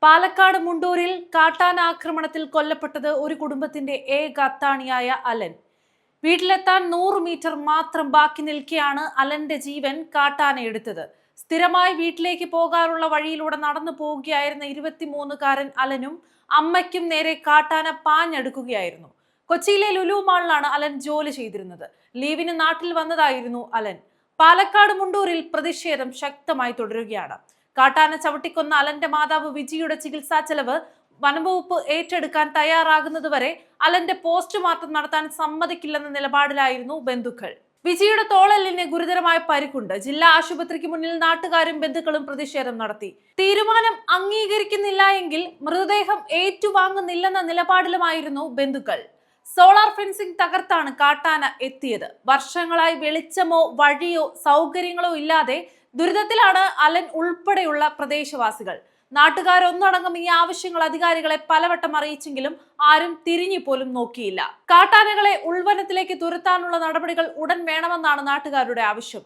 പാലക്കാട് മുണ്ടൂരിൽ കാട്ടാന ആക്രമണത്തിൽ കൊല്ലപ്പെട്ടത് ഒരു കുടുംബത്തിന്റെ ഏക അത്താണിയായ അലൻ. വീട്ടിലെത്താൻ 100 മീറ്റർ മാത്രം ബാക്കി നിൽക്കെയാണ് അലന്റെ ജീവൻ കാട്ടാന എടുത്തത്. സ്ഥിരമായി വീട്ടിലേക്ക് പോകാറുള്ള വഴിയിലൂടെ നടന്നു പോവുകയായിരുന്ന 23-കാരൻ അലനും അമ്മയ്ക്കും നേരെ കാട്ടാന പാഞ്ഞെടുക്കുകയായിരുന്നു. കൊച്ചിയിലെ ലുലു മാളിലാണ് അലൻ ജോലി ചെയ്തിരുന്നത്. ലീവിന് നാട്ടിൽ വന്നതായിരുന്നു അലൻ. പാലക്കാട് മുണ്ടൂരിൽ പ്രതിഷേധം ശക്തമായി തുടരുകയാണ്. കാട്ടാന ചവിട്ടിക്കൊന്ന അലന്റെ മാതാവ് വിജിയുടെ ചികിത്സാ ചെലവ് വനംവകുപ്പ് ഏറ്റെടുക്കാൻ തയ്യാറാകുന്നതുവരെ അലന്റെ പോസ്റ്റ്മോർട്ടം നടത്താൻ സമ്മതിക്കില്ലെന്ന നിലപാടിലായിരുന്നു ബന്ധുക്കൾ. വിജിയുടെ തോളെല്ലിന് ഗുരുതരമായ പരിക്കുണ്ട്. ജില്ലാ ആശുപത്രിക്ക് മുന്നിൽ നാട്ടുകാരും ബന്ധുക്കളും പ്രതിഷേധം നടത്തി. തീരുമാനം അംഗീകരിക്കുന്നില്ല എങ്കിൽ മൃതദേഹം ഏറ്റുവാങ്ങുന്നില്ലെന്ന നിലപാടിലുമായിരുന്നു ബന്ധുക്കൾ. സോളാർ ഫെൻസിംഗ് തകർത്താണ് കാട്ടാന എത്തിയത്. വർഷങ്ങളായി വെളിച്ചമോ വഴിയോ സൗകര്യങ്ങളോ ഇല്ലാതെ ദുരിതത്തിലാണ് അലൻ ഉൾപ്പെടെയുള്ള പ്രദേശവാസികൾ. നാട്ടുകാരൊന്നടങ്കം ഈ ആവശ്യങ്ങൾ അധികാരികളെ പലവട്ടം അറിയിച്ചെങ്കിലും ആരും തിരിഞ്ഞു പോലും നോക്കിയില്ല. കാട്ടാനകളെ ഉൾവനത്തിലേക്ക് തുരത്താനുള്ള നടപടികൾ ഉടൻ വേണമെന്നാണ് നാട്ടുകാരുടെ ആവശ്യം.